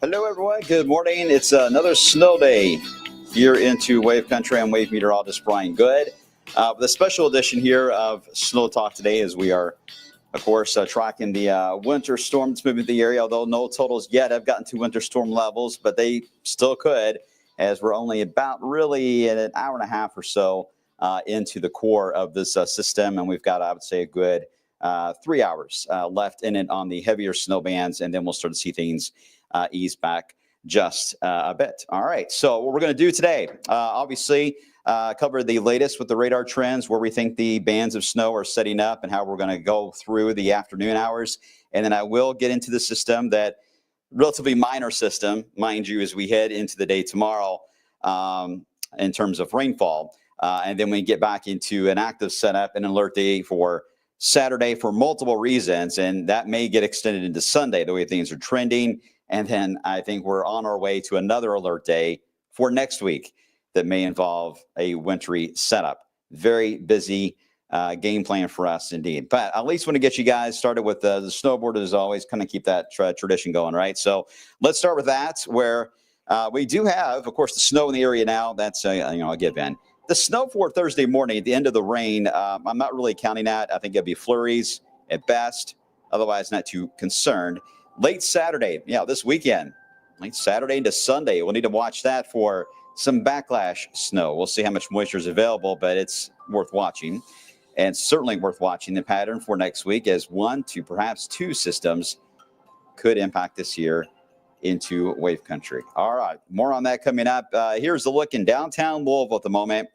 Hello, everyone. Good morning. It's another snow day here into Wave Country. I'm Wave Meteorologist Brian Good with a special edition here of Snow Talk today as we are, of course, tracking the winter storm that's moving through the area, although no totals yet have gotten to winter storm levels, but they still could as we're only about really an hour and a half or so into the core of this system. And we've got, I would say, a good 3 hours left in it on the heavier snow bands, and then we'll start to see things ease back just a bit. All right. So what we're going to do today, obviously, cover the latest with the radar trends, where we think the bands of snow are setting up and how we're going to go through the afternoon hours. And then I will get into the system, that relatively minor system, mind you, as we head into the day tomorrow in terms of rainfall. And then we get back into an active setup and alert day for Saturday for multiple reasons. And that may get extended into Sunday, the way things are trending. And then I think we're on our way to another alert day for next week that may involve a wintry setup. Very busy game plan for us indeed. But at least want to get you guys started with the snowboard, as always, kind of keep that tradition going, right? So let's start with that, where we do have, of course, the snow in the area now. That's a given. The snow for Thursday morning at the end of the rain, I'm not really counting that. I think it'll be flurries at best. Otherwise, not too concerned. Late Saturday, this weekend, late Saturday into Sunday, we'll need to watch that for some backlash snow. We'll see how much moisture is available, but it's worth watching. And certainly worth watching the pattern for next week, as 1 to perhaps 2 systems could impact this year into Wave Country. All right, more on that coming up. Here's the look in downtown Louisville at the moment.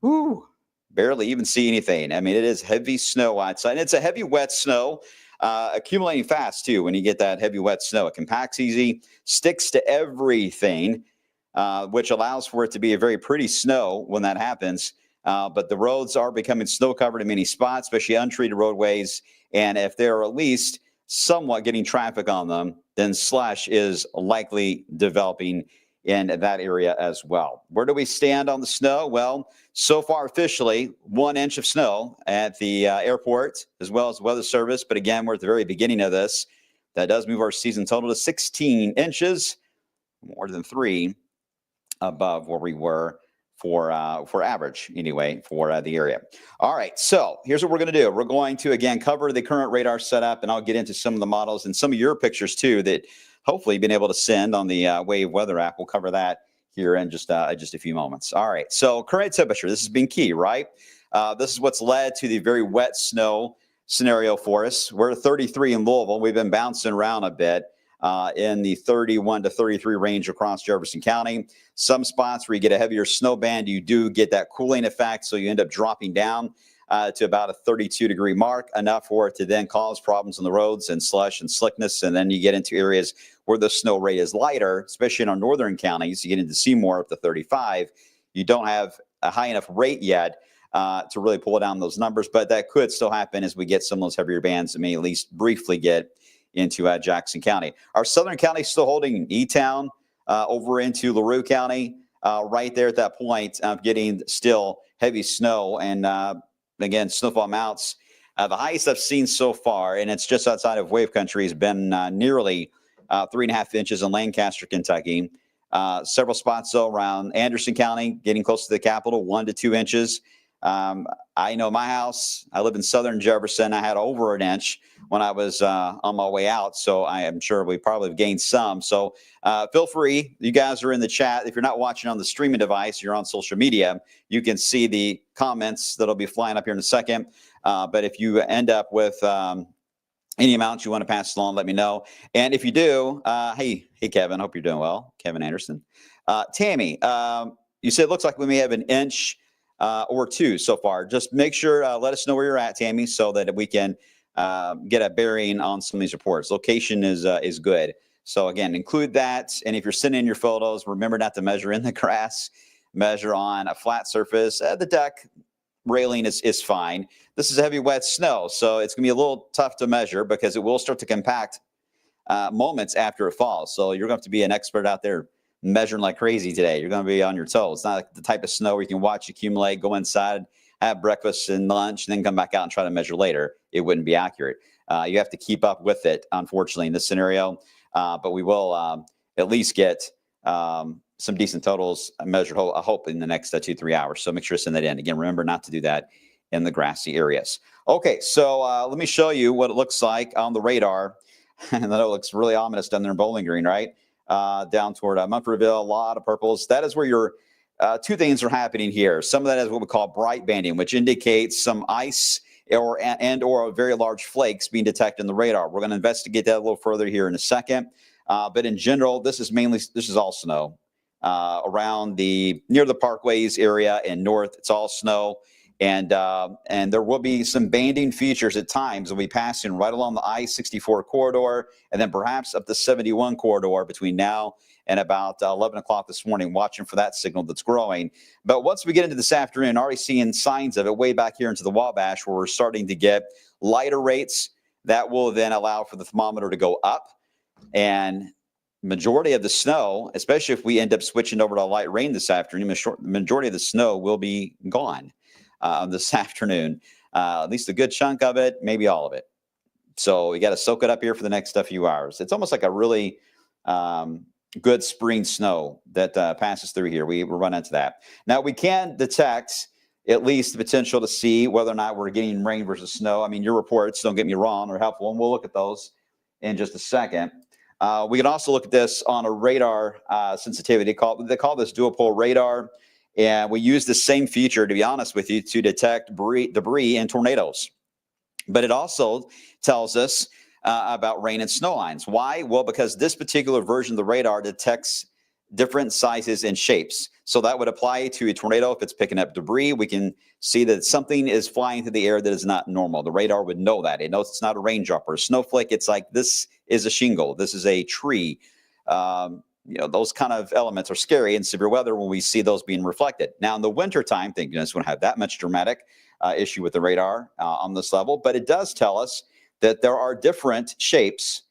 Whew, barely even see anything. I mean, it is heavy snow outside. And it's a heavy, wet snow. Accumulating fast, too, when you get that heavy, wet snow. It compacts easy, sticks to everything, which allows for it to be a very pretty snow when that happens. But the roads are becoming snow-covered in many spots, especially untreated roadways. And if they're at least somewhat getting traffic on them, then slush is likely developing in that area as well. Where do we stand on the snow? Well, so far officially, 1 inch of snow at the airport, as well as the Weather Service. But again, we're at the very beginning of this. That does move our season total to 16 inches, more than 3 above where we were for average anyway for the area. All right, so here's what we're going to do. We're going to, again, cover the current radar setup, and I'll get into some of the models and some of your pictures, too, that hopefully you've been able to send on the Wave Weather app. We'll cover that here in just a few moments. All right, so current temperature, this has been key, right? This is what's led to the very wet snow scenario for us. We're at 33 in Louisville. We've been bouncing around a bit in the 31 to 33 range across Jefferson County. Some spots where you get a heavier snow band, you do get that cooling effect, so you end up dropping down to about a 32-degree mark, enough for it to then cause problems on the roads and slush and slickness. And then you get into areas where the snow rate is lighter, especially in our northern counties. You get into Seymour up to 35. You don't have a high enough rate yet to really pull down those numbers, but that could still happen as we get some of those heavier bands that may at least briefly get into Jackson County. Our southern counties still holding E-Town over into LaRue County, right there at that point of getting still heavy snow. And again, snowfall amounts. The highest I've seen so far, and it's just outside of wave country, has been nearly 3.5 inches in Lancaster, Kentucky. Several spots, though, around Anderson County, getting close to the capital, 1 to 2 inches. I know my house, I live in southern Jefferson. I had over an inch when I was on my way out. So I am sure we probably have gained some. So feel free. You guys are in the chat. If you're not watching on the streaming device, you're on social media, you can see the comments that'll be flying up here in a second. But if you end up with any amounts you want to pass along, let me know. And if you do, hey, Kevin, hope you're doing well. Kevin Anderson. Tammy, you said it looks like we may have an inch or two so far. Just make sure, let us know where you're at, Tammy, so that we can get a bearing on some of these reports. Location is good. So again, include that. And if you're sending in your photos, remember not to measure in the grass, measure on a flat surface. The deck railing is fine. This is heavy, wet snow, so it's going to be a little tough to measure because it will start to compact moments after it falls. So you're going to have to be an expert out there measuring like crazy today. You're going to be on your toes. It's not like the type of snow where you can watch accumulate, go inside, have breakfast and lunch, and then come back out and try to measure later. It wouldn't be accurate. You have to keep up with it, unfortunately, in this scenario. But we will at least get some decent totals measured, I hope, in the next 2-3 hours. So make sure to send that in. Again, remember not to do that in the grassy areas. Okay, so let me show you what it looks like on the radar. And I know it looks really ominous down there in Bowling Green, right? Down toward Munfordville, a lot of purples. That is where your two things are happening here. Some of that is what we call bright banding, which indicates some ice or a very large flakes being detected in the radar. We're going to investigate that a little further here in a second. But in general, this is all snow. Around near the parkways area and north, it's all snow. And there will be some banding features at times. We'll be passing right along the I-64 corridor and then perhaps up the 71 corridor between now and about 11 o'clock this morning, watching for that signal that's growing. But once we get into this afternoon, already seeing signs of it way back here into the Wabash, where we're starting to get lighter rates. That will then allow for the thermometer to go up. And majority of the snow, especially if we end up switching over to light rain this afternoon, the majority of the snow will be gone this afternoon. At least a good chunk of it, maybe all of it. So we got to soak it up here for the next few hours. It's almost like a really good spring snow that passes through here. We'll run into that. Now, we can detect at least the potential to see whether or not we're getting rain versus snow. I mean, your reports, don't get me wrong, are helpful, and we'll look at those in just a second. We can also look at this on a radar sensitivity. They call this dual pole radar. And we use the same feature, to be honest with you, to detect debris and tornadoes. But it also tells us about rain and snow lines. Why? Well, because this particular version of the radar detects different sizes and shapes. So that would apply to a tornado. If it's picking up debris, we can see that something is flying through the air that is not normal. The radar would know that. It knows it's not a raindrop or a snowflake. It's like, this is a shingle. This is a tree. Those kind of elements are scary in severe weather when we see those being reflected. Now, in the wintertime, thank goodness we don't have that much dramatic issue with the radar on this level, but it does tell us that there are different shapes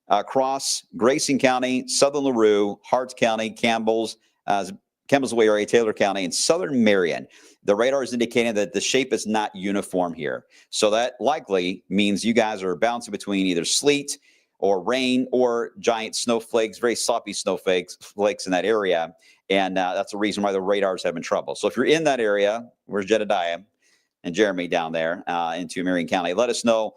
across Grayson County, Southern LaRue, Hart County, Campbell's Way area, Taylor County, and Southern Marion. The radar is indicating that the shape is not uniform here. So that likely means you guys are bouncing between either sleet or rain or giant snowflakes, very sloppy snowflakes in that area. And that's the reason why the radar is having trouble. So if you're in that area, where's Jedediah and Jeremy down there into Marion County, let us know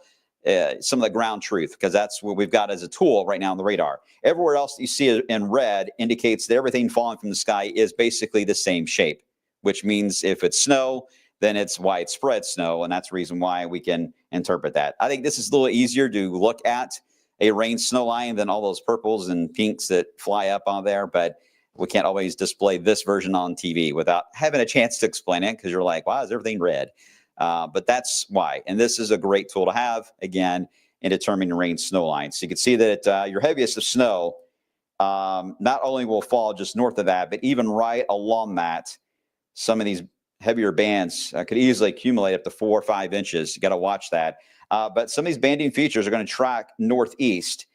some of the ground truth, because that's what we've got as a tool right now on the radar. Everywhere else you see it in red indicates that everything falling from the sky is basically the same shape, which means if it's snow, then it's widespread snow. And that's the reason why we can interpret that. I think this is a little easier to look at a rain snow line than all those purples and pinks that fly up on there. But we can't always display this version on TV without having a chance to explain it, because you're like, wow, is everything red? But that's why. And this is a great tool to have, again, in determining rain snow lines. So you can see that your heaviest of snow not only will fall just north of that, but even right along that, some of these heavier bands could easily accumulate up to 4 or 5 inches. You got to watch that. But some of these banding features are going to track northeast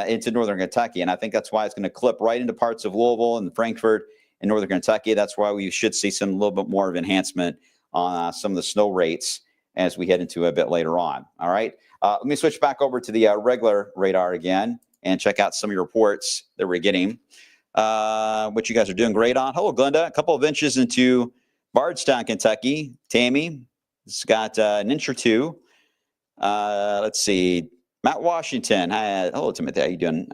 into northern Kentucky. And I think that's why it's going to clip right into parts of Louisville and Frankfort in northern Kentucky. That's why we should see some a little bit more of enhancement on some of the snow rates as we head into a bit later on. All right. Let me switch back over to the regular radar again and check out some of your reports that we're getting, which you guys are doing great on. Hello, Glenda. A couple of inches into Bardstown, Kentucky. Tammy, it's got an inch or two. Let's see. Matt Washington. Hi, hello, Timothy. How you doing?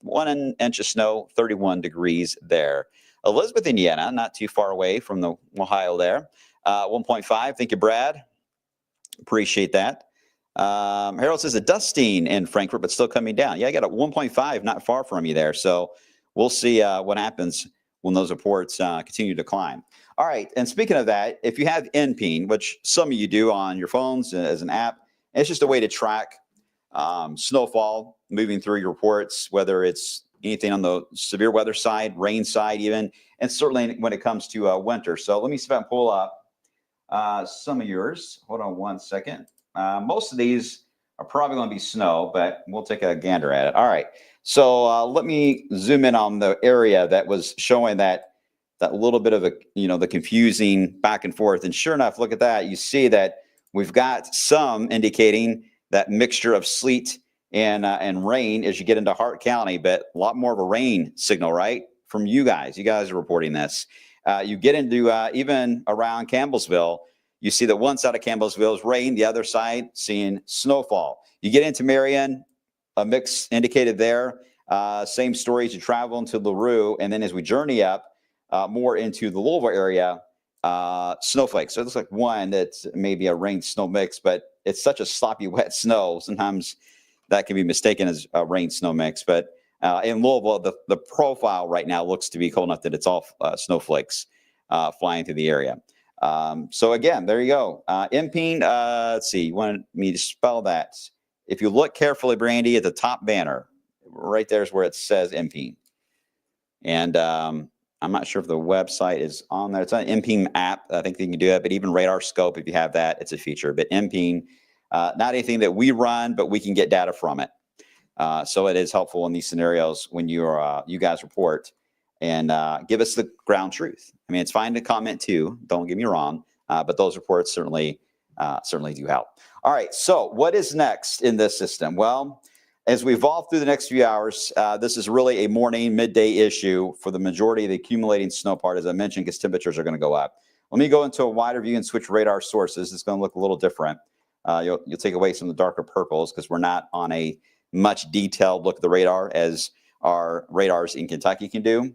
1 inch of snow, 31 degrees there. Elizabeth, Indiana, not too far away from the Ohio there. 1.5. Thank you, Brad. Appreciate that. Harold says a dusting in Frankfurt, but still coming down. Yeah, I got a 1.5 not far from you there. So we'll see what happens when those reports continue to climb. All right. And speaking of that, if you have NPEAN, which some of you do on your phones as an app, it's just a way to track snowfall moving through your reports, whether it's anything on the severe weather side, rain side even, and certainly when it comes to winter. So let me see if I can pull up some of yours. Hold on 1 second. Most of these are probably going to be snow, but we'll take a gander at it. All right. So let me zoom in on the area that was showing that little bit of the confusing back and forth. And sure enough, look at that. You see that we've got some indicating that mixture of sleet and rain as you get into Hart County, but a lot more of a rain signal, right? From you guys. You guys are reporting this. You get into even around Campbellsville, you see that one side of Campbellsville is rain, the other side seeing snowfall. You get into Marion, a mix indicated there. Same story as you travel into LaRue, and then as we journey up more into the Louisville area, snowflakes. So it looks like one that's maybe a rain snow mix, but it's such a sloppy, wet snow. Sometimes that can be mistaken as a rain snow mix. But in Louisville, the profile right now looks to be cold enough that it's all snowflakes flying through the area. So again, there you go. NPEAN, let's see, you want me to spell that. If you look carefully, Brandy, at the top banner, right there is where it says NPEAN. And I'm not sure if the website is on there. It's an NPEAN app. I think you can do it, but even Radar Scope, if you have that, it's a feature. But NPEAN, not anything that we run, but we can get data from it. So it is helpful in these scenarios when you guys report and give us the ground truth. I mean, it's fine to comment too. Don't get me wrong, but those reports certainly do help. All right. So what is next in this system? Well, as we evolve through the next few hours, this is really a morning, midday issue for the majority of the accumulating snow part, as I mentioned, because temperatures are going to go up. Let me go into a wider view and switch radar sources. It's going to look a little different. You'll take away some of the darker purples because we're not on a much detailed look at the radar as our radars in Kentucky can do.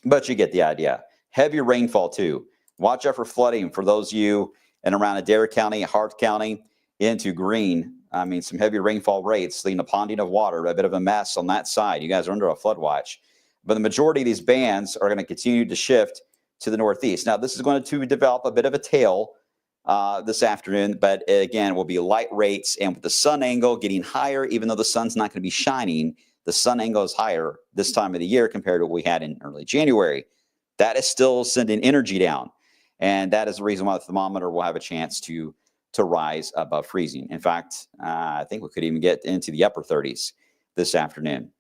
But you get the idea. Heavy rainfall too. Watch out for flooding for those of you in around Adair County, Hart County, into Green. I mean, some heavy rainfall rates leading to ponding of water, a bit of a mess on that side. You guys are under a flood watch. But the majority of these bands are going to continue to shift to the northeast. Now, this is going to develop a bit of a tail this afternoon, but again, will be light rates. And with the sun angle getting higher, even though the sun's not going to be shining, the sun angle is higher this time of the year compared to what we had in early January. That is still sending energy down. And that is the reason why the thermometer will have a chance to rise above freezing. In fact, I think we could even get into the upper 30s this afternoon.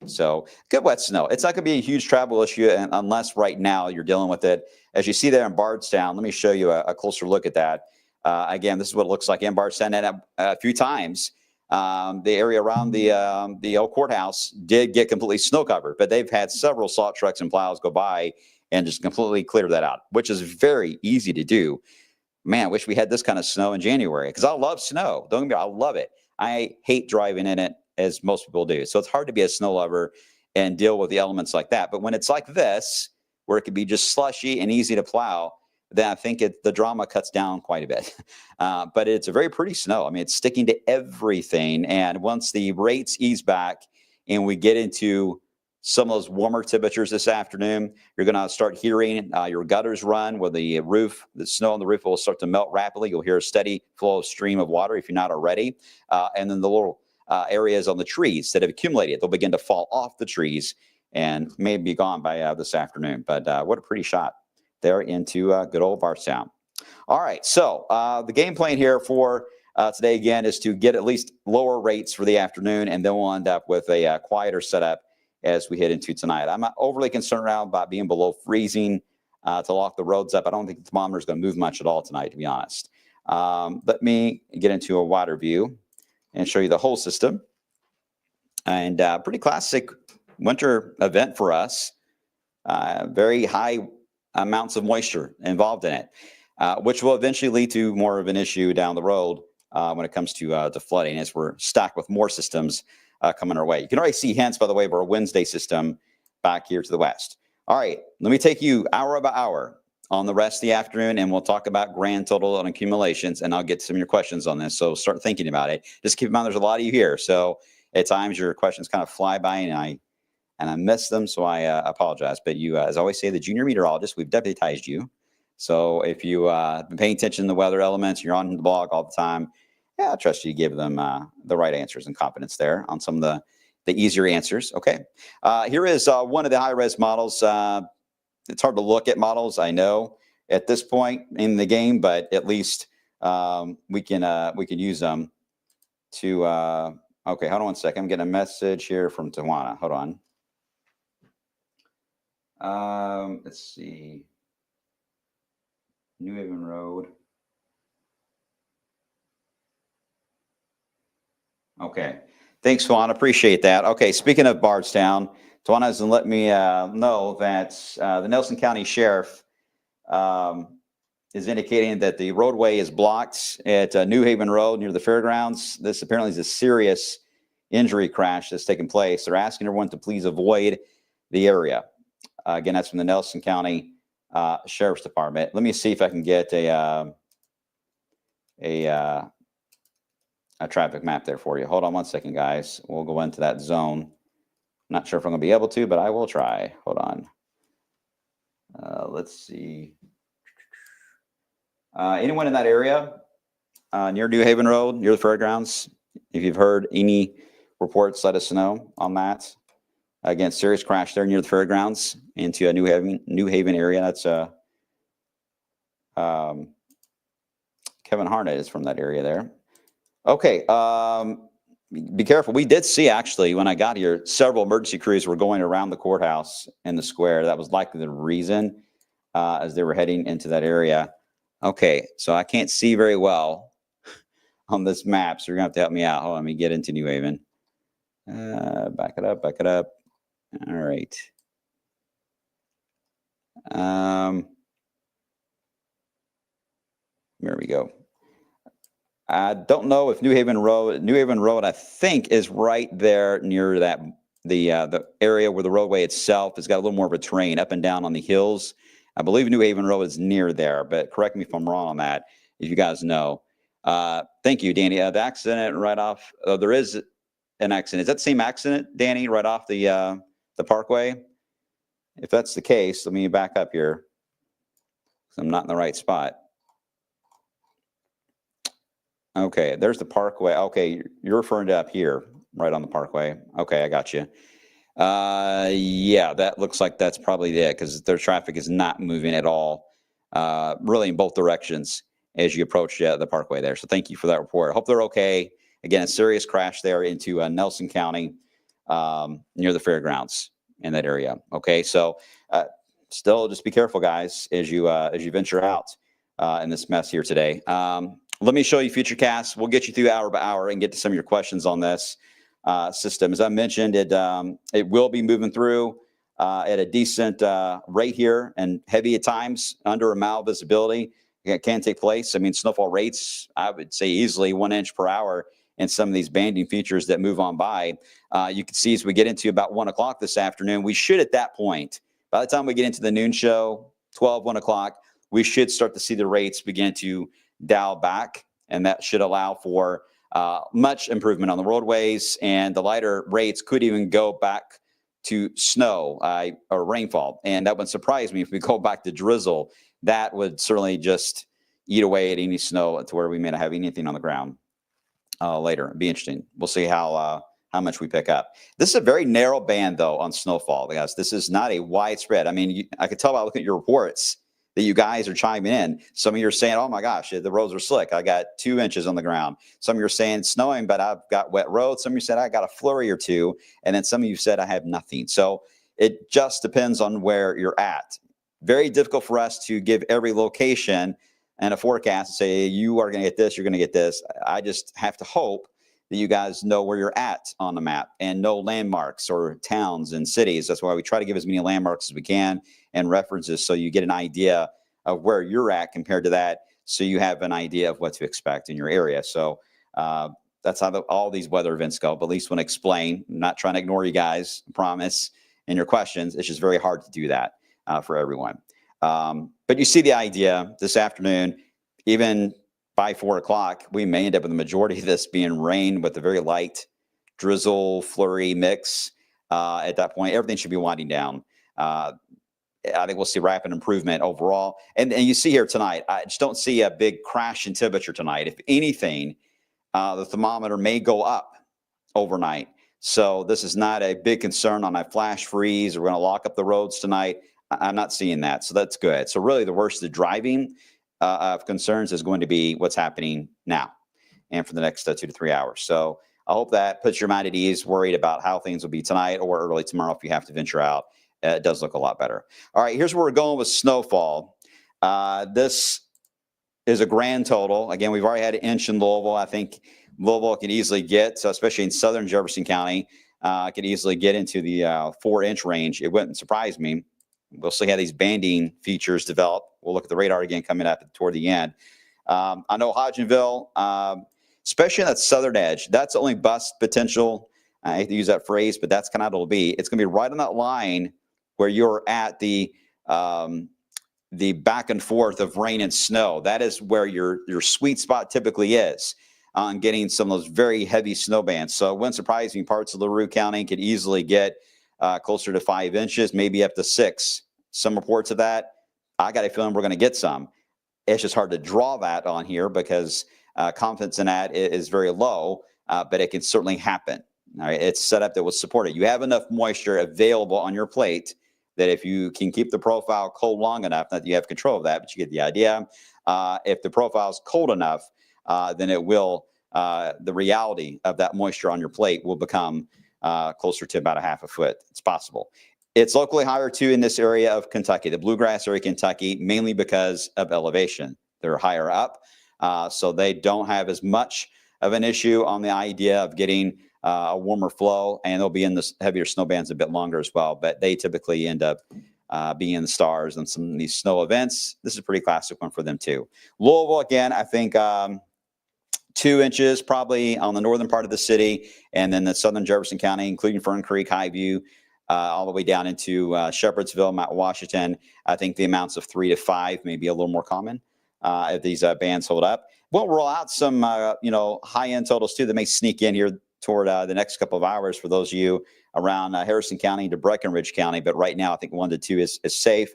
So good wet snow. It's not going to be a huge travel issue unless right now you're dealing with it. As you see there in Bardstown, let me show you a closer look at that. Again, this is what it looks like in Bardstown. And a few times, the area around the old courthouse did get completely snow covered, but they've had several salt trucks and plows go by and just completely clear that out, which is very easy to do. Man, I wish we had this kind of snow in January because I love snow. Don't get me wrong, I love it. I hate driving in it as most people do. So it's hard to be a snow lover and deal with the elements like that. But when it's like this, where it could be just slushy and easy to plow, then I think the drama cuts down quite a bit. But it's a very pretty snow. I mean, it's sticking to everything. And once the rates ease back and we get into some of those warmer temperatures this afternoon. You're going to start hearing your gutters run where the snow on the roof will start to melt rapidly. You'll hear a steady flow of stream of water if you're not already. And then the little areas on the trees that have accumulated, they'll begin to fall off the trees and may be gone by this afternoon. But what a pretty shot there into good old Bardstown. All right, so the game plan here for today, again, is to get at least lower rates for the afternoon, and then we'll end up with a quieter setup as we head into tonight. I'm not overly concerned about being below freezing to lock the roads up. I don't think the thermometer is going to move much at all tonight, to be honest. Let me get into a wider view and show you the whole system. And pretty classic winter event for us. Very high amounts of moisture involved in it, which will eventually lead to more of an issue down the road when it comes to flooding, as we're stacked with more systems coming our way. You can already see hints, by the way, of our Wednesday system back here to the west. All right, let me take you hour by hour on the rest of the afternoon, and we'll talk about grand total and accumulations, and I'll get some of your questions on this, so start thinking about it. Just keep in mind there's a lot of you here, so at times your questions kind of fly by, and I miss them, so I apologize. But you, as I always say, the junior meteorologist, we've deputized you. So if you have been paying attention to the weather elements, you're on the blog all the time, yeah, I trust you give them the right answers and confidence there on some of the easier answers. Okay. Here is one of the high-res models. It's hard to look at models, I know, at this point in the game, but at least we can use them to okay, hold on one second. I'm getting a message here from Tawana. Hold on. Let's see. New Haven Road. Okay. Thanks, Tawana. Appreciate that. Okay, speaking of Bardstown, Tawana has let me know that the Nelson County Sheriff is indicating that the roadway is blocked at New Haven Road near the fairgrounds. This apparently is a serious injury crash that's taken place. They're asking everyone to please avoid the area. Again, that's from the Nelson County Sheriff's Department. Let me see if I can get a traffic map there for you. Hold on one second, guys. We'll go into that zone. Not sure if I'm going to be able to, but I will try. Hold on. Let's see. Anyone in that area near New Haven Road, near the fairgrounds? If you've heard any reports, let us know on that. Again, serious crash there near the fairgrounds into a New Haven area. That's Kevin Harnett is from that area there. Okay, be careful. We did see, actually, when I got here, several emergency crews were going around the courthouse in the square. That was likely the reason as they were heading into that area. Okay, so I can't see very well on this map, so you're going to have to help me out. Hold on, let me get into New Haven. Back it up, back it up. All right. There we go. I don't know if New Haven Road, I think, is right there near that the area where the roadway itself has got a little more of a terrain up and down on the hills. I believe New Haven Road is near there, but correct me if I'm wrong on that, if you guys know. Thank you, Danny. The accident right off, there is an accident. Is that the same accident, Danny, right off the parkway? If that's the case, let me back up here, because I'm not in the right spot. Okay, there's the parkway. Okay, you're referring to up here, right on the parkway. Okay, I got you. Yeah, that looks like that's probably it, because their traffic is not moving at all, really in both directions as you approach the parkway there. So thank you for that report. I hope they're okay. Again, a serious crash there into Nelson County near the fairgrounds in that area. Okay, so still just be careful, guys, as you venture out in this mess here today. Let me show you Futurecast. We'll get you through hour by hour and get to some of your questions on this system. As I mentioned, it will be moving through at a decent rate here, and heavy at times, under a mile visibility. It can take place. I mean, snowfall rates, I would say easily 1 inch per hour in some of these banding features that move on by. You can see as we get into about 1 o'clock this afternoon, we should at that point, by the time we get into the noon show, 12, 1 o'clock, we should start to see the rates begin to dial back, and that should allow for much improvement on the roadways, and the lighter rates could even go back to snow or rainfall. And that would surprise me if we go back to drizzle. That would certainly just eat away at any snow to where we may not have anything on the ground later. It'd be interesting. We'll see how much we pick up. This is a very narrow band, though, on snowfall, guys. This is not a widespread. I mean, I could tell by looking at your reports that you guys are chiming in. Some of you are saying, oh, my gosh, the roads are slick. I got 2 inches on the ground. Some of you are saying snowing, but I've got wet roads. Some of you said I got a flurry or two. And then some of you said I have nothing. So it just depends on where you're at. Very difficult for us to give every location and a forecast and say, you are going to get this, you're going to get this. I just have to hope that you guys know where you're at on the map and know landmarks or towns and cities. That's why we try to give as many landmarks as we can and references so you get an idea of where you're at compared to that, so you have an idea of what to expect in your area. So that's how all these weather events go. But at least want to explain, I'm not trying to ignore you guys, I promise, in your questions. It's just very hard to do that for everyone. But you see the idea this afternoon, even by 4 o'clock, we may end up with the majority of this being rain with a very light drizzle, flurry mix. At that point, everything should be winding down. I think we'll see rapid improvement overall. And you see here tonight, I just don't see a big crash in temperature tonight. If anything, the thermometer may go up overnight. So this is not a big concern on a flash freeze. We're going to lock up the roads tonight. I'm not seeing that. So that's good. So really the worst of the driving of concerns is going to be what's happening now and for the next 2 to 3 hours. So I hope that puts your mind at ease, worried about how things will be tonight or early tomorrow if you have to venture out. It does look a lot better. All right, here's where we're going with snowfall. This is a grand total. Again, we've already had an inch in Louisville. I think Louisville can easily get, so especially in southern Jefferson County, could easily get into the 4-inch range. It wouldn't surprise me. We'll see how these banding features develop. We'll look at the radar again coming up toward the end. I know Hodgenville, especially in that southern edge, that's only bust potential. I hate to use that phrase, but that's kind of how it'll be. It's going to be right on that line where you're at the back and forth of rain and snow. That is where your sweet spot typically is on getting some of those very heavy snow bands. So it wouldn't surprise me, parts of LaRue County could easily get closer to 5 inches, maybe up to 6. Some reports of that. I got a feeling we're going to get some. It's just hard to draw that on here because confidence in that is very low, but it can certainly happen. All right, it's set up that will support it. You have enough moisture available on your plate that if you can keep the profile cold long enough, not that you have control of that, but you get the idea. If the profile is cold enough, then it will, the reality of that moisture on your plate will become closer to about a half a foot. It's possible. It's locally higher too in this area of Kentucky, the bluegrass area of Kentucky, mainly because of elevation. They're higher up, so they don't have as much of an issue on the idea of getting a warmer flow, and they'll be in the heavier snow bands a bit longer as well. But they typically end up being in the stars on some of these snow events. This is a pretty classic one for them too. Louisville, again, I think 2 inches probably on the northern part of the city, and then the southern Jefferson County, including Fern Creek, Highview, all the way down into Shepherdsville, Mount Washington. I think the amounts of 3 to 5 may be a little more common if these bands hold up. We'll roll out some high-end totals too that may sneak in here toward the next couple of hours for those of you around Harrison County to Breckenridge County. But right now, I think 1 to 2 is safe.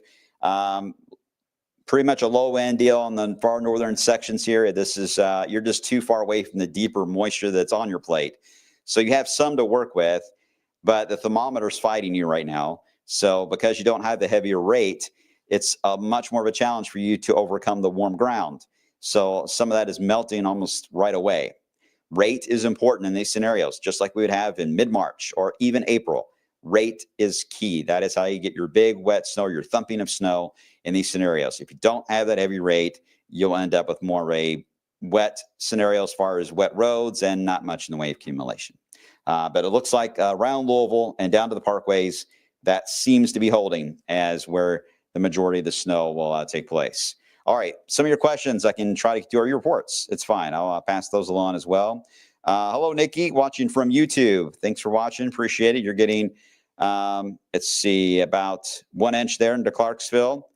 Pretty much a low-end deal on the far northern sections here. This is you're just too far away from the deeper moisture that's on your plate. So you have some to work with, but the thermometer's fighting you right now. So because you don't have the heavier rate, it's much more of a challenge for you to overcome the warm ground. So some of that is melting almost right away. Rate is important in these scenarios, just like we would have in mid-March or even April. Rate is key. That is how you get your big wet snow, your thumping of snow in these scenarios. If you don't have that heavy rate, you'll end up with more of a wet scenario as far as wet roads and not much in the way of accumulation. But it looks like around Louisville and down to the parkways, that seems to be holding as where the majority of the snow will take place. All right, some of your questions I can try to do your reports. It's fine. I'll pass those along as well. Hello, Nikki, watching from YouTube. Thanks for watching. Appreciate it. You're getting, let's see, about 1 inch there into Clarksville.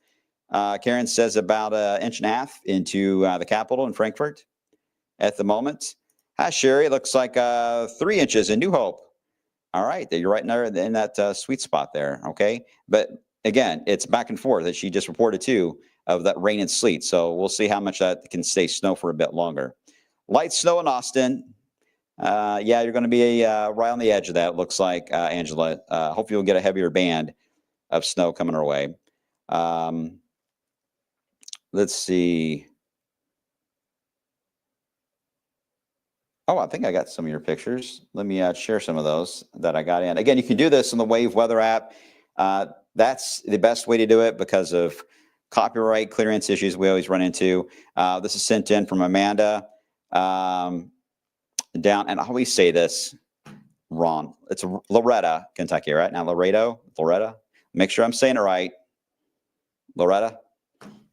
Karen says about 1.5 inches into the Capitol in Frankfort at the moment. Hi, Sherry. Looks like 3 inches in New Hope. All right, you're right in there in that sweet spot there. Okay, but again, it's back and forth, as she just reported too, of that rain and sleet. So we'll see how much that can stay snow for a bit longer. Light snow in Austin. Yeah, you're going to be right on the edge of that. It looks like, Angela. Hopefully, you'll get a heavier band of snow coming our way. Let's see. Oh, I think I got some of your pictures. Let me share some of those that I got in. Again, you can do this on the Wave Weather app. That's the best way to do it because of copyright clearance issues we always run into. This is sent in from Amanda down, and I always say this wrong. It's Loretta, Kentucky, right? Now, Loretta. Make sure I'm saying it right. Loretta,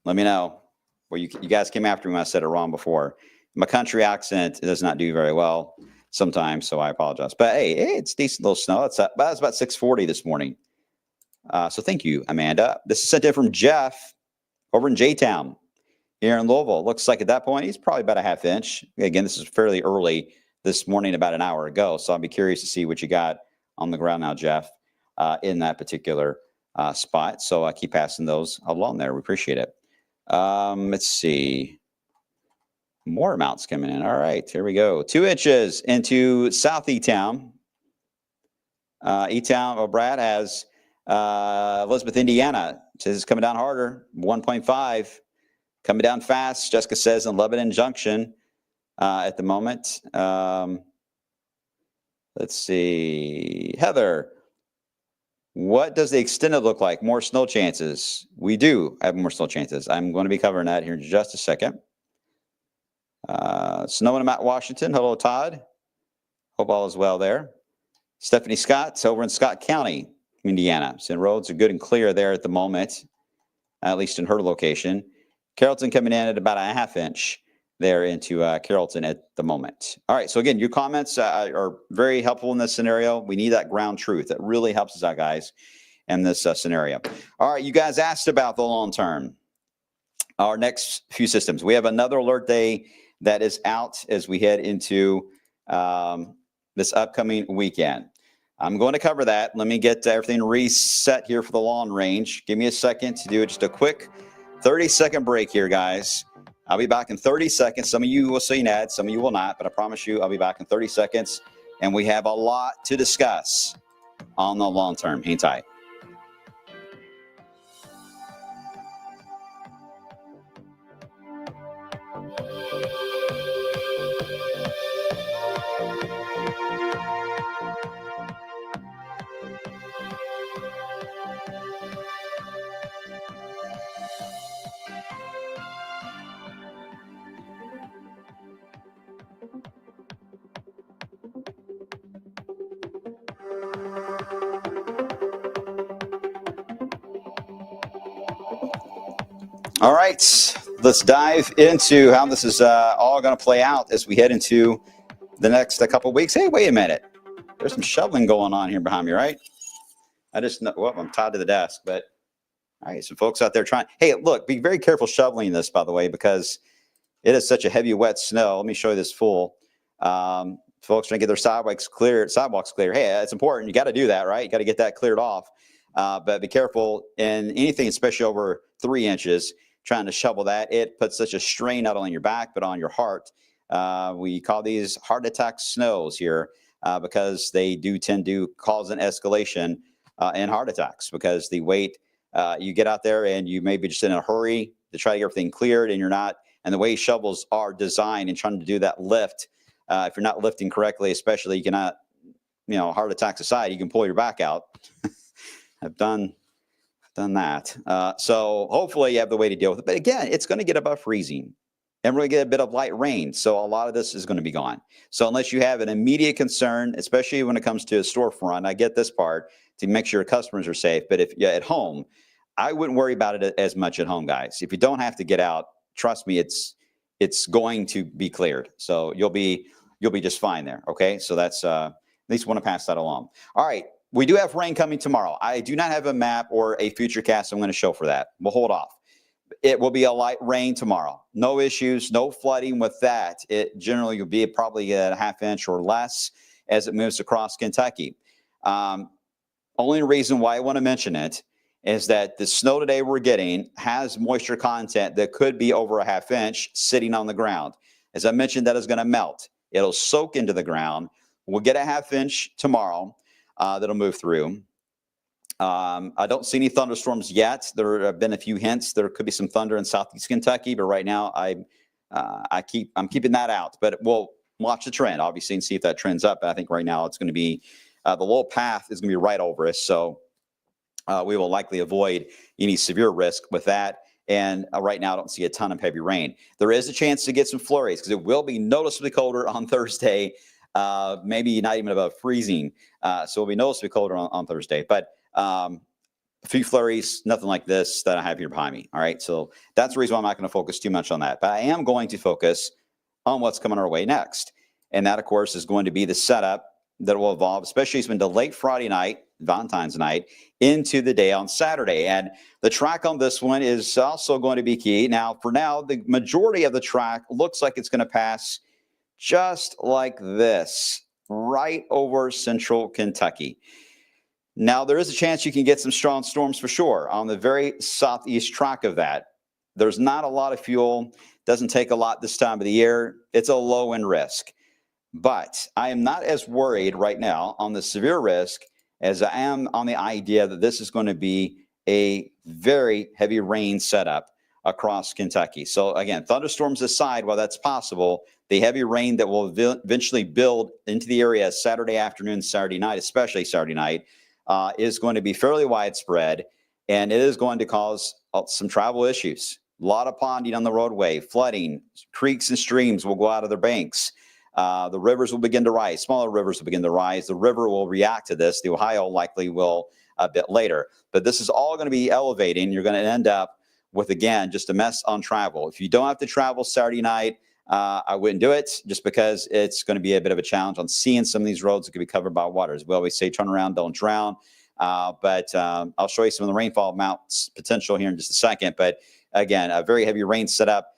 let me know. Well, you guys came after me when I said it wrong before. My country accent does not do very well sometimes, so I apologize. But hey, it's decent little snow. It's about 6:40 this morning. So thank you, Amanda. This is sent in from Jeff over in J-Town here in Louisville. Looks like at that point he's probably about a half inch. Again, this is fairly early this morning, about an hour ago. So I'll be curious to see what you got on the ground now, Jeff, in that particular spot. So I keep passing those along there. We appreciate it. Let's see. More amounts coming in. All right, here we go. 2 inches into South E-Town. E-Town, Brad has Elizabeth, Indiana. Says it's coming down harder. 1.5. Coming down fast, Jessica says, in Lebanon Junction at the moment. Let's see. Heather, what does the extended look like? More snow chances. We do have more snow chances. I'm going to be covering that here in just a second. Snow in Mount Washington. Hello, Todd. Hope all is well there. Stephanie Scott's over in Scott County, Indiana. So the roads are good and clear there at the moment, at least in her location. Carrollton coming in at about a half inch there into Carrollton at the moment. All right, so again, your comments are very helpful in this scenario. We need that ground truth. That really helps us out, guys, in this scenario. All right, you guys asked about the long term. Our next few systems. We have another alert day that is out as we head into this upcoming weekend. I'm going to cover that. Let me get everything reset here for the long range. Give me a second to do just a quick 30-second break here, guys. I'll be back in 30 seconds. Some of you will see an ad, some of you will not, but I promise you I'll be back in 30 seconds. And we have a lot to discuss on the long term. Hang tight. All right, let's dive into how this is all going to play out as we head into the next couple of weeks. Hey, wait a minute. There's some shoveling going on here behind me, right? I just know, well, I'm tied to the desk, but all right, some folks out there trying. Hey, look, be very careful shoveling this, by the way, because it is such a heavy, wet snow. Let me show you this full. Folks trying to get their sidewalks clear. Hey, it's important. You got to do that, right? You got to get that cleared off. But be careful in anything, especially over 3 inches, trying to shovel that. It puts such a strain not only on your back, but on your heart. We call these heart attack snows here because they do tend to cause an escalation in heart attacks because the weight, you get out there and you may be just in a hurry to try to get everything cleared and you're not. And the way shovels are designed and trying to do that lift, if you're not lifting correctly, especially, you cannot, heart attacks aside, you can pull your back out. I've done that. So hopefully you have the way to deal with it. But again, it's going to get above freezing and we're going to get a bit of light rain. So a lot of this is going to be gone. So unless you have an immediate concern, especially when it comes to a storefront, I get this part to make sure customers are safe. But if you're at home, I wouldn't worry about it as much at home, guys. If you don't have to get out, trust me, it's going to be cleared. So you'll be just fine there. Okay. So that's at least want to pass that along. All right. We do have rain coming tomorrow. I do not have a map or a future cast I'm going to show for that. We'll hold off. It will be a light rain tomorrow. No issues, no flooding with that. It generally will be probably a half inch or less as it moves across Kentucky. Only reason why I want to mention it is that the snow today we're getting has moisture content that could be over a half inch sitting on the ground. As I mentioned, that is going to melt. It'll soak into the ground. We'll get a half inch tomorrow that'll move through. I don't see any thunderstorms yet. There have been a few hints. There could be some thunder in southeast Kentucky, but right now I'm keeping that out. But we'll watch the trend, obviously, and see if that trends up. But I think right now it's going to be the low path is going to be right over us. So we will likely avoid any severe risk with that. And right now, I don't see a ton of heavy rain. There is a chance to get some flurries because it will be noticeably colder on Thursday, maybe not even above freezing. So it'll be noticeably colder on Thursday. But a few flurries, nothing like this that I have here behind me. All right. So that's the reason why I'm not going to focus too much on that. But I am going to focus on what's coming our way next. And that, of course, is going to be the setup that will evolve, especially it's been to late Friday night, Valentine's night, into the day on Saturday. And the track on this one is also going to be key. Now, for now, the majority of the track looks like it's going to pass just like this, right over central Kentucky. Now, there is a chance you can get some strong storms for sure on the very southeast track of that. There's not a lot of fuel. Doesn't take a lot this time of the year. It's a low-end risk. But I am not as worried right now on the severe risk as I am on the idea that this is going to be a very heavy rain setup across Kentucky. So again, thunderstorms aside, while that's possible, the heavy rain that will eventually build into the area Saturday afternoon, Saturday night, especially Saturday night, is going to be fairly widespread, and it is going to cause some travel issues. A lot of ponding on the roadway, flooding, creeks and streams will go out of their banks. The rivers will begin to rise. Smaller rivers will begin to rise. The river will react to this. The Ohio likely will a bit later. But this is all going to be elevating. You're going to end up with, again, just a mess on travel. If you don't have to travel Saturday night, I wouldn't do it just because it's going to be a bit of a challenge on seeing some of these roads that could be covered by water. As we always say, turn around, don't drown. But I'll show you some of the rainfall amounts potential here in just a second. But again, a very heavy rain setup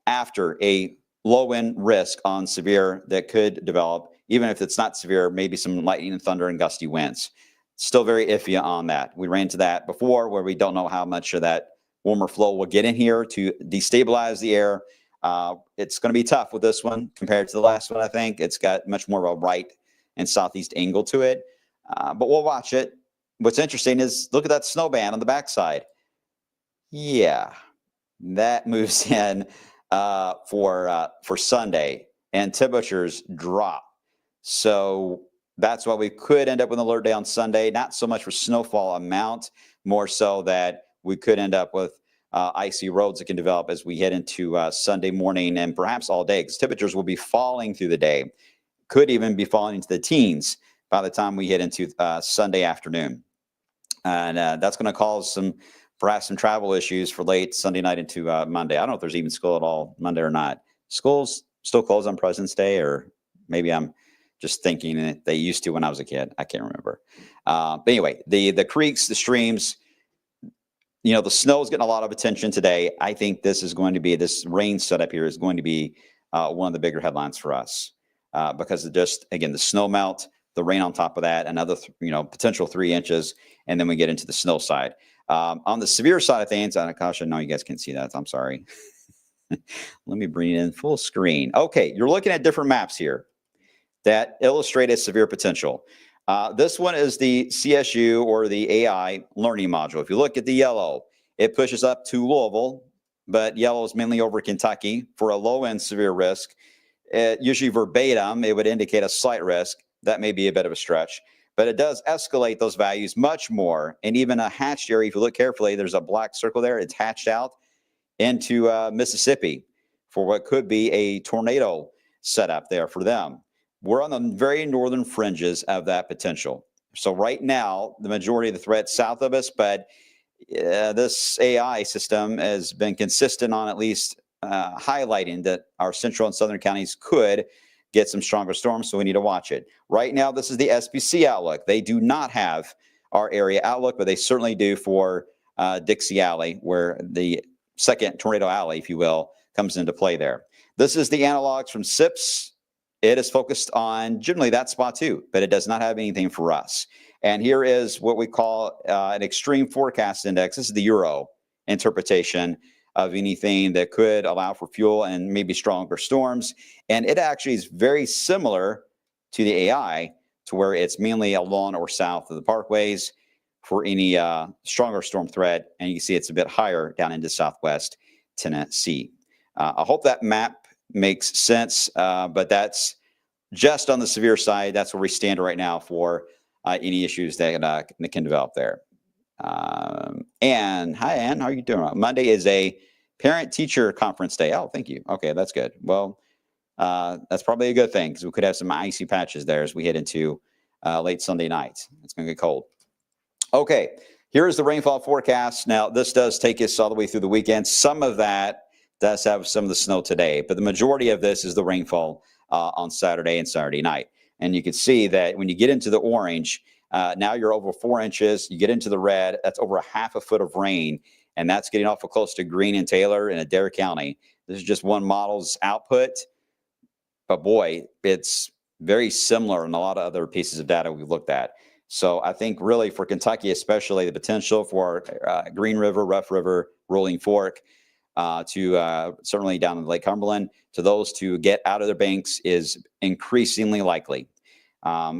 after a low-end risk on severe that could develop. Even if it's not severe, maybe some lightning and thunder and gusty winds. Still very iffy on that. We ran into that before where we don't know how much of that warmer flow will get in here to destabilize the air. It's going to be tough with this one compared to the last one, I think. It's got much more of a right and southeast angle to it. But we'll watch it. What's interesting is look at that snow band on the backside. Yeah, that moves in for Sunday, and temperatures drop. So that's why we could end up with an alert day on Sunday. Not so much for snowfall amount, more so that we could end up with icy roads that can develop as we head into Sunday morning and perhaps all day, because temperatures will be falling through the day. Could even be falling into the teens by the time we head into Sunday afternoon. And that's going to cause perhaps some travel issues for late Sunday night into Monday. I don't know if there's even school at all Monday or not. Schools still closed on President's Day, or maybe I'm just thinking that they used to when I was a kid. I can't remember. But anyway, the creeks, the streams, the snow is getting a lot of attention today. I think this rain setup here is going to be one of the bigger headlines for us because of just, again, the snow melt, the rain on top of that, another, potential 3 inches, and then we get into the snow side. On the severe side of things, gosh, I know you guys can see that. I'm sorry. Let me bring it in full screen. Okay, you're looking at different maps here that illustrate a severe potential. This one is the CSU or the AI learning module. If you look at the yellow, it pushes up to Louisville, but yellow is mainly over Kentucky for a low-end severe risk. Usually verbatim, it would indicate a slight risk. That may be a bit of a stretch, but it does escalate those values much more. And even a hatched area, if you look carefully, there's a black circle there. It's hatched out into Mississippi for what could be a tornado setup there for them. We're on the very northern fringes of that potential. So right now, the majority of the threat south of us, but this AI system has been consistent on at least highlighting that our central and southern counties could get some stronger storms, so we need to watch it. Right now, this is the SPC outlook. They do not have our area outlook, but they certainly do for Dixie Alley, where the second tornado alley, if you will, comes into play there. This is the analogs from SIPS it is focused on generally that spot too, but it does not have anything for us. And here is what we call an extreme forecast index. This is the Euro interpretation of anything that could allow for fuel and maybe stronger storms. And it actually is very similar to the AI, to where it's mainly along or south of the parkways for any stronger storm threat. And you can see it's a bit higher down into southwest Tennessee. I hope that map makes sense, but that's just on the severe side. That's where we stand right now for any issues that can develop there. Ann, hi Ann, how are you doing? Monday is a parent-teacher conference day. Oh, thank you. Okay, that's good. Well, that's probably a good thing, because we could have some icy patches there as we head into late Sunday night. It's going to get cold. Okay, here's the rainfall forecast. Now, this does take us all the way through the weekend. Some of that does have some of the snow today, but the majority of this is the rainfall on Saturday and Saturday night. And you can see that when you get into the orange, now you're over 4 inches. You get into the red, that's over 1/2 foot of rain, and that's getting awful close to Greene and Taylor in Adair County. This is just one model's output, but boy, it's very similar in a lot of other pieces of data we've looked at. So I think really for Kentucky, especially, the potential for Green River, Rough River, Rolling Fork, to certainly down in Lake Cumberland, to those to get out of their banks is increasingly likely.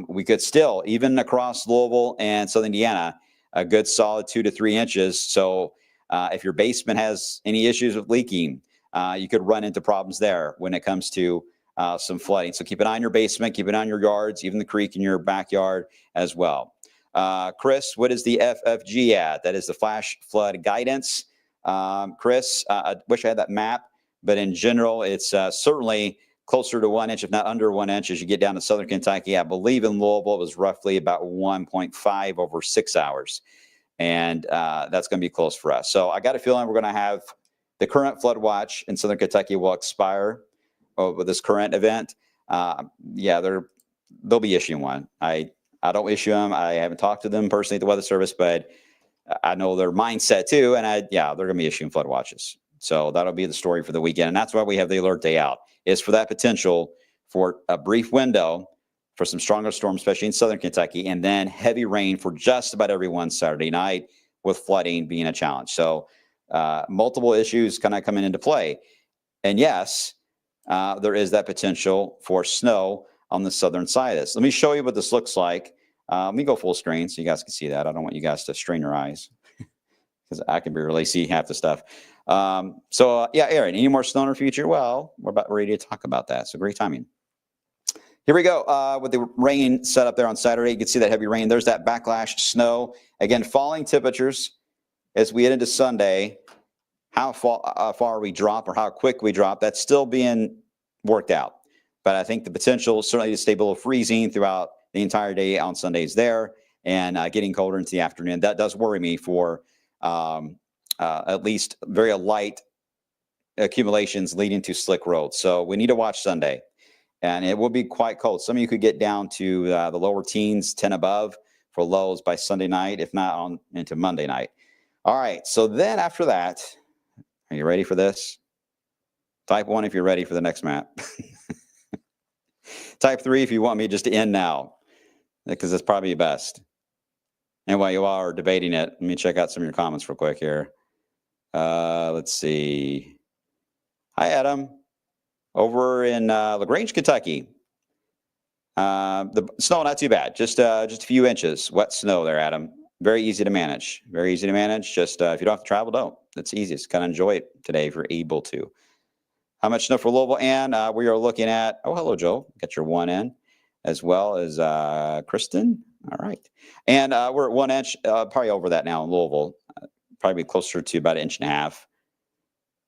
We could still, even across Louisville and Southern Indiana, a good solid 2 to 3 inches. So if your basement has any issues with leaking, you could run into problems there when it comes to some flooding. So keep an eye on your basement, keep an eye on your yards, even the creek in your backyard as well. Chris, what is the FFG at? That is the flash flood guidance. Chris, I wish I had that map, but in general, it's certainly closer to 1 inch, if not under 1 inch, as you get down to southern Kentucky. I believe in Louisville, it was roughly about 1.5 over 6 hours. And that's going to be close for us. So I got a feeling we're going to have the current flood watch in southern Kentucky will expire with this current event. Yeah, they'll be issuing one. I don't issue them. I haven't talked to them personally at the Weather Service, but I know their mindset too. And they're going to be issuing flood watches. So that'll be the story for the weekend. And that's why we have the alert day out, is for that potential for a brief window for some stronger storms, especially in southern Kentucky, and then heavy rain for just about everyone Saturday night, with flooding being a challenge. So multiple issues kind of coming into play. And yes, there is that potential for snow on the southern side of this. Let me show you what this looks like. Let me go full screen so you guys can see that. I don't want you guys to strain your eyes because I can barely see half the stuff. Yeah, Aaron, any more snow in our future? Well, we're about ready to talk about that. So great timing. Here we go with the rain set up there on Saturday. You can see that heavy rain. There's that backlash snow. Again, falling temperatures as we head into Sunday. How far we drop or how quick we drop, that's still being worked out. But I think the potential certainly to stay below freezing throughout the entire day on Sunday is there, and getting colder into the afternoon. That does worry me for at least very light accumulations leading to slick roads. So we need to watch Sunday, and it will be quite cold. Some of you could get down to the lower teens, 10 above for lows by Sunday night, if not on into Monday night. All right, so then after that, are you ready for this? Type 1 if you're ready for the next map. Type 3 if you want me just to end now, because it's probably best. And while you are debating it, let me check out some of your comments real quick here. Let's see. Hi, Adam. Over in LaGrange, Kentucky. The snow, not too bad. Just a few inches. Wet snow there, Adam. Very easy to manage. Very easy to manage. Just if you don't have to travel, don't. It's easy. Just kind of enjoy it today if you're able to. How much snow for Louisville? And we are looking at, oh, hello, Joe. Got your 1 in, as well as Kristen. All right. And we're at 1 inch, probably over that now in Louisville. Probably closer to about 1.5 inches.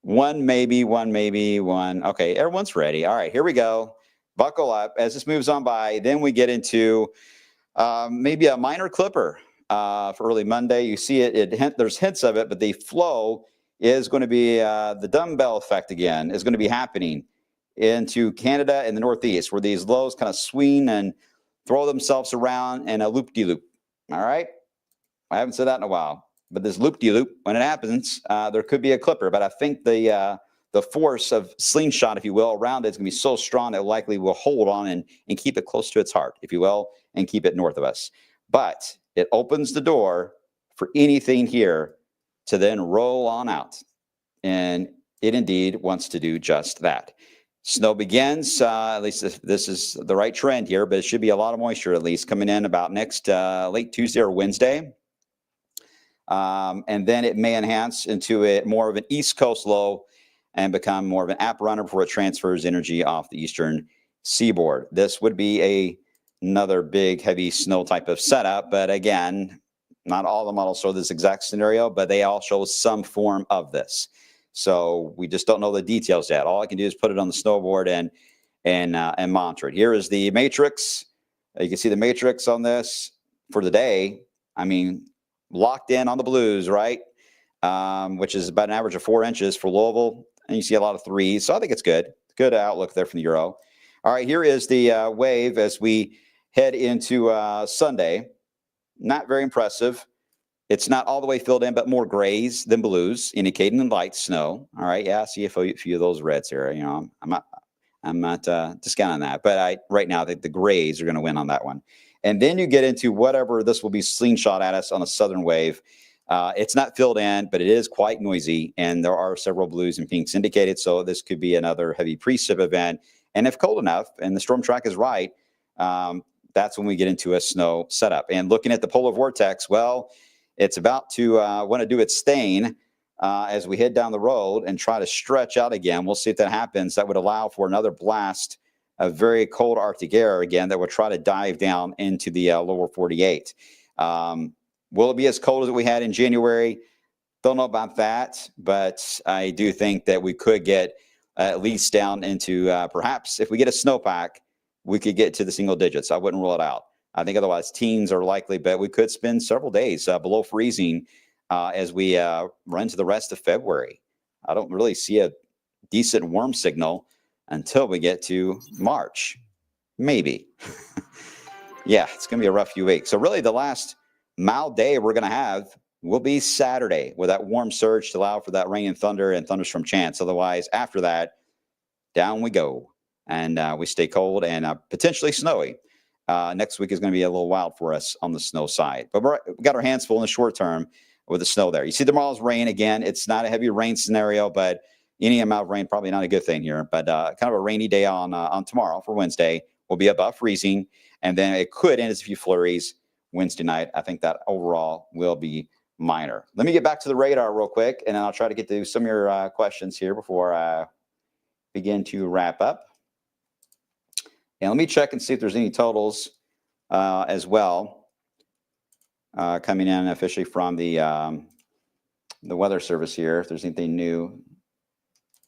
One maybe. Okay, everyone's ready. All right, here we go. Buckle up as this moves on by. Then we get into maybe a minor clipper for early Monday. You see there's hints of it, but the flow is going to be the dumbbell effect again is going to be happening into Canada and the Northeast, where these lows kind of swing and throw themselves around in a loop-de-loop. All right? I haven't said that in a while. But this loop-de-loop, when it happens, there could be a clipper. But I think the the force of slingshot, if you will, around it is going to be so strong that it likely will hold on and keep it close to its heart, if you will, and keep it north of us. But it opens the door for anything here to then roll on out. And it indeed wants to do just that. Snow begins, at least this is the right trend here, but it should be a lot of moisture at least coming in about next late Tuesday or Wednesday. And then it may enhance into more of an East Coast low and become more of an app runner before it transfers energy off the eastern seaboard. This would be another big, heavy snow type of setup. But again, not all the models show this exact scenario, but they all show some form of this. So we just don't know the details yet. All I can do is put it on the snowboard and monitor it. Here is the matrix. You can see the matrix on this for the day. I mean, locked in on the blues, right? Which is about an average of 4 inches for Louisville. And you see a lot of 3s. So I think it's good. Good outlook there from the Euro. All right, here is the wave as we head into Sunday. Not very impressive. It's not all the way filled in, but more grays than blues, indicating light snow. All right, yeah, I see a few of those reds here. You know, I'm not discounting that, but right now the grays are going to win on that one. And then you get into whatever this will be slingshot at us on a southern wave. It's not filled in, but it is quite noisy, and there are several blues and pinks indicated. So this could be another heavy precip event. And if cold enough and the storm track is right, that's when we get into a snow setup. And looking at the polar vortex, well, it's about to want to do its thing as we head down the road and try to stretch out again. We'll see if that happens. That would allow for another blast of very cold Arctic air again that will try to dive down into the lower 48. Will it be as cold as we had in January? Don't know about that, but I do think that we could get at least down into perhaps if we get a snowpack, we could get to the single digits. I wouldn't rule it out. I think otherwise teens are likely, but we could spend several days below freezing as we run to the rest of February. I don't really see a decent warm signal until we get to March, maybe. Yeah, it's going to be a rough few weeks. So really the last mild day we're going to have will be Saturday with that warm surge to allow for that rain and thunderstorm chance. Otherwise, after that, down we go. And we stay cold and potentially snowy. Next week is going to be a little wild for us on the snow side. But we got our hands full in the short term with the snow there. You see tomorrow's rain again. It's not a heavy rain scenario, but any amount of rain probably not a good thing here. But kind of a rainy day on tomorrow for Wednesday will be above freezing. And then it could end as a few flurries Wednesday night. I think that overall will be minor. Let me get back to the radar real quick, and then I'll try to get to some of your questions here before I begin to wrap up. And let me check and see if there's any totals as well coming in officially from the Weather Service here. If there's anything new,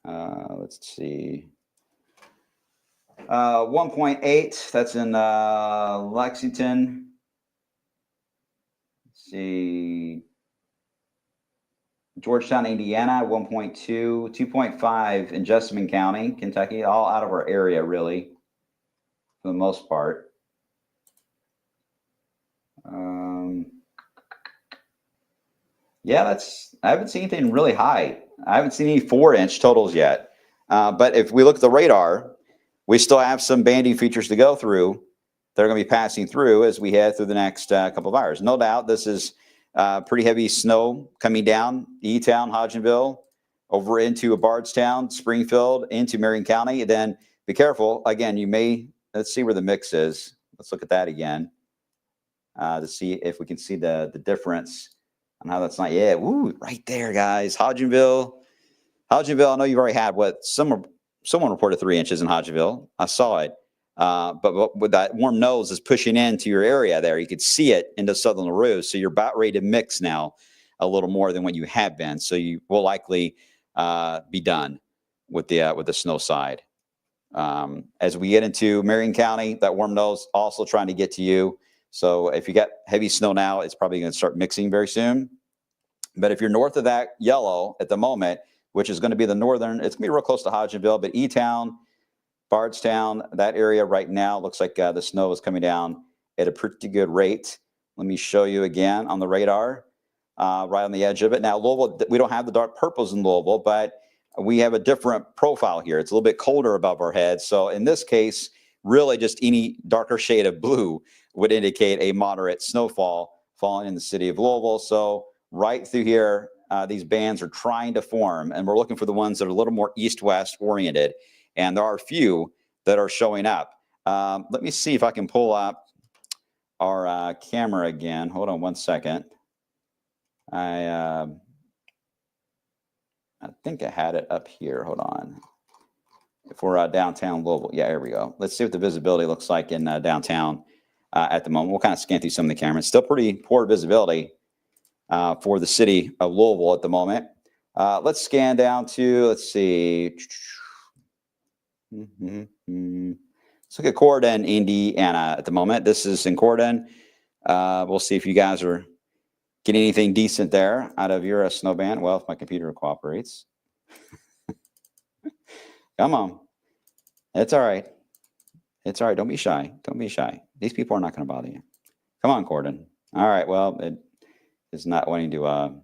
let's see. 1.8. That's in Lexington. Let's see. Georgetown, Indiana, 1.2, 2.5 in Jessamine County, Kentucky, all out of our area, really. For the most part. Yeah, I haven't seen anything really high. I haven't seen any 4-inch totals yet. But if we look at the radar, we still have some banding features to go through. They're going to be passing through as we head through the next couple of hours. No doubt this is pretty heavy snow coming down E-Town, Hodgenville, over into Bardstown, Springfield, into Marion County. And then be careful. Again, you may... Let's see where the mix is. Let's look at that again to see if we can see the difference on how that's not. Yeah, woo, right there, guys. Hodgenville. I know you've already had someone reported 3 inches in Hodgenville. I saw it. But with that warm nose is pushing into your area there. You could see it into southern LaRue. So you're about ready to mix now a little more than what you have been. So you will likely be done with the snow side. As we get into Marion County, that warm nose also trying to get to you. So if you got heavy snow now, it's probably going to start mixing very soon. But if you're north of that yellow at the moment, which is going to be the northern, it's going to be real close to Hodgenville, but E-Town, Bardstown, that area right now looks like the snow is coming down at a pretty good rate. Let me show you again on the radar, right on the edge of it. Now, Louisville, we don't have the dark purples in Louisville, but we have a different profile here. It's a little bit colder above our heads. So in this case, really just any darker shade of blue would indicate a moderate snowfall falling in the city of Louisville. So right through here, these bands are trying to form, and we're looking for the ones that are a little more east-west oriented. And there are a few that are showing up. Let me see if I can pull up our camera again. Hold on one second. I think I had it up here. Hold on. If we're downtown Louisville. Yeah, here we go. Let's see what the visibility looks like in downtown at the moment. We'll kind of scan through some of the cameras. Still pretty poor visibility for the city of Louisville at the moment. Let's scan down to, let's see. Let's look at Corydon, Indiana at the moment. This is in Corydon. We'll see if you guys are getting anything decent there out of your snow band. Well, if my computer cooperates. Come on. It's all right. It's all right. Don't be shy. Don't be shy. These people are not going to bother you. Come on, Corydon. All right. Well, it is not wanting to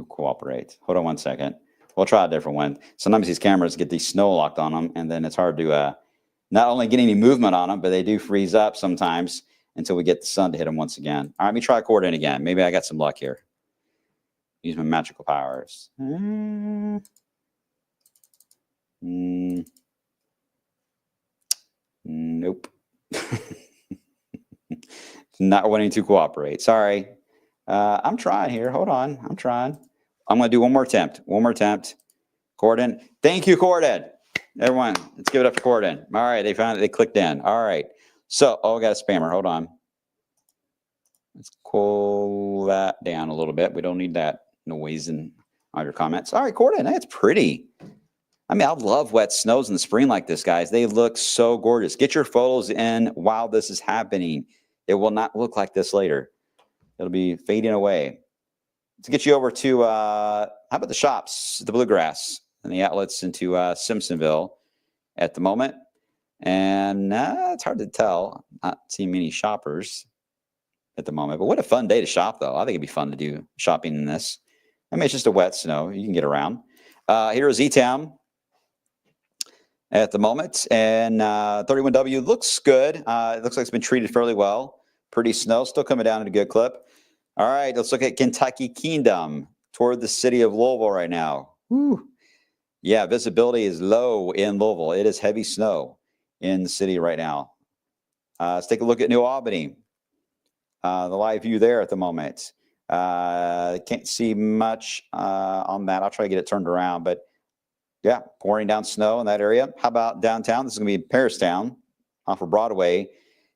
cooperate. Hold on one second. We'll try a different one. Sometimes these cameras get these snow locked on them, and then it's hard to not only get any movement on them, but they do freeze up sometimes until we get the sun to hit them once again. All right, let me try Corydon again. Maybe I got some luck here. Use my magical powers. Nope. Not wanting to cooperate. Sorry. I'm trying here. Hold on. I'm trying. I'm going to do one more attempt. One more attempt. Corydon. Thank you, Corydon. Everyone, let's give it up for Corydon. All right. They found it. They clicked in. All right. So, oh, I got a spammer. Hold on. Let's cool that down a little bit. We don't need that noise in on your comments. All right, Corydon. That's pretty. I mean, I love wet snows in the spring like this, guys. They look so gorgeous. Get your photos in while this is happening. It will not look like this later. It'll be fading away. To get you over to, how about the shops, the Bluegrass, and the outlets into Simpsonville at the moment. And it's hard to tell. Not seeing many shoppers at the moment. But what a fun day to shop, though. I think it'd be fun to do shopping in this. I mean, it's just a wet snow. You can get around. Here is E-Town at the moment. And 31W looks good. It looks like it's been treated fairly well. Pretty snow. Still coming down at a good clip. All right, let's look at Kentucky Kingdom toward the city of Louisville right now. Whew. Yeah, visibility is low in Louisville. It is heavy snow in the city right now. Let's take a look at New Albany. The live view there at the moment. Can't see much on that. I'll try to get it turned around, but yeah, pouring down snow in that area. How about downtown? This is going to be Paristown off of Broadway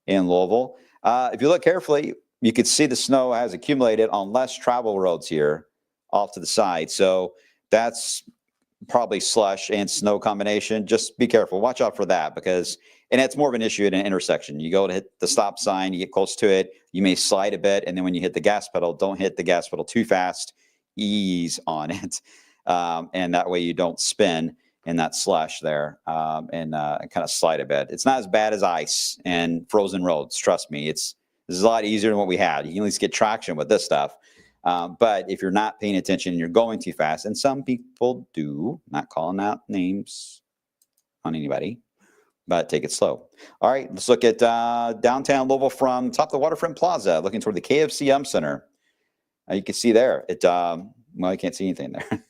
in Louisville. If you look carefully, you can see the snow has accumulated on less travel roads here off to the side. So that's probably slush and snow combination. Just be careful. Watch out for that because, and it's more of an issue at an intersection. You go to hit the stop sign, you get close to it, you may slide a bit. And then when you hit the gas pedal, don't hit the gas pedal too fast. Ease on it. And that way you don't spin in that slush there and kind of slide a bit. It's not as bad as ice and frozen roads. Trust me, this is a lot easier than what we had. You can at least get traction with this stuff. But if you're not paying attention and you're going too fast, and some people do, not calling out names on anybody, but take it slow. All right, let's look at downtown Louisville from top of the Waterfront Plaza, looking toward the KFC Center. You can see there. Well, you can't see anything there.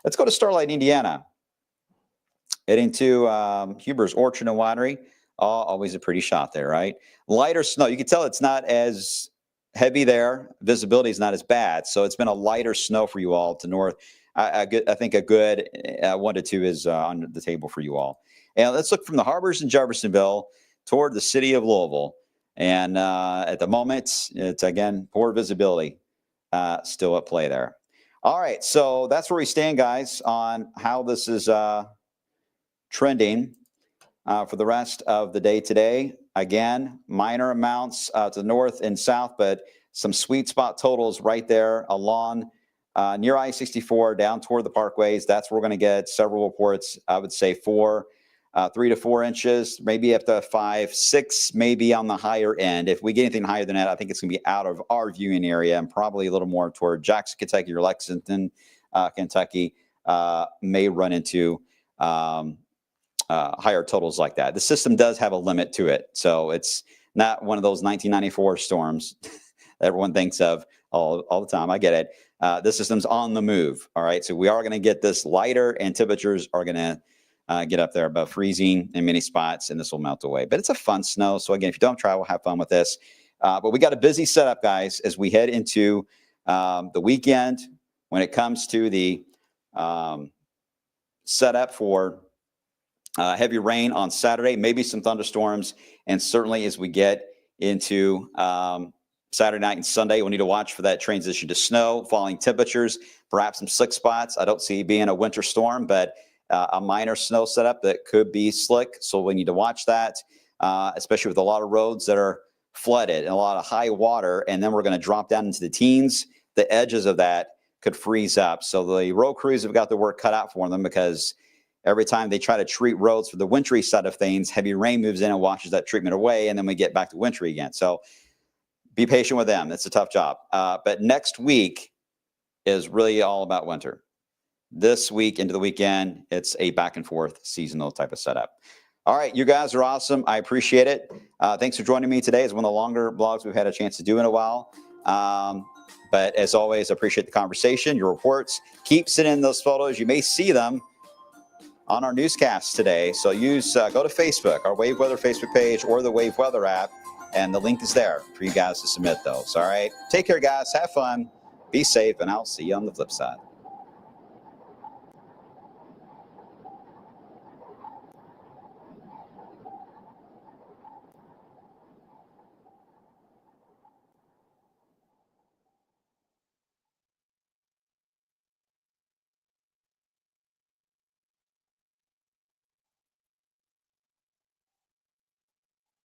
Let's go to Starlight, Indiana. Heading to Huber's Orchard and Winery. Always a pretty shot there, right? Lighter snow. You can tell it's not as heavy there. Visibility is not as bad. So it's been a lighter snow for you all to north. I think a good 1 to 2 is on the table for you all. And let's look from the harbors in Jeffersonville toward the city of Louisville. And at the moment, it's, again, poor visibility still at play there. All right, so that's where we stand, guys, on how this is trending for the rest of the day today. Again, minor amounts to the north and south, but some sweet spot totals right there along near I-64 down toward the parkways. That's where we're going to get several reports. I would say 3 to 4 inches, maybe up to 5, 6, maybe on the higher end. If we get anything higher than that, I think it's going to be out of our viewing area and probably a little more toward Jackson, Kentucky or Lexington, Kentucky. may run into higher totals like that. The system does have a limit to it. So it's not one of those 1994 storms that everyone thinks of all the time. I get it. The system's on the move. All right. So we are going to get this lighter, and temperatures are going to get up there above freezing in many spots, and this will melt away. But it's a fun snow. So again, if you don't travel, have fun with this. But we got a busy setup, guys, as we head into the weekend when it comes to the setup for heavy rain on Saturday, maybe some thunderstorms, and certainly as we get into Saturday night and Sunday, we'll need to watch for that transition to snow, falling temperatures, perhaps some slick spots. I don't see it being a winter storm, but a minor snow setup that could be slick. So we need to watch that, especially with a lot of roads that are flooded and a lot of high water. And then we're going to drop down into the teens. The edges of that could freeze up. So the road crews have got the work cut out for them, because every time they try to treat roads for the wintry side of things, heavy rain moves in and washes that treatment away, and then we get back to wintry again. So be patient with them. It's a tough job. But next week is really all about winter. This week into the weekend, it's a back and forth seasonal type of setup. All right, you guys are awesome. I appreciate it. Thanks for joining me today. It's one of the longer blogs we've had a chance to do in a while. But as always, I appreciate the conversation, your reports. Keep sending in those photos. You may see them on our newscasts today. So go to Facebook, our Wave Weather Facebook page, or the Wave Weather app, and the link is there for you guys to submit those. All right. Take care, guys. Have fun. Be safe, and I'll see you on the flip side.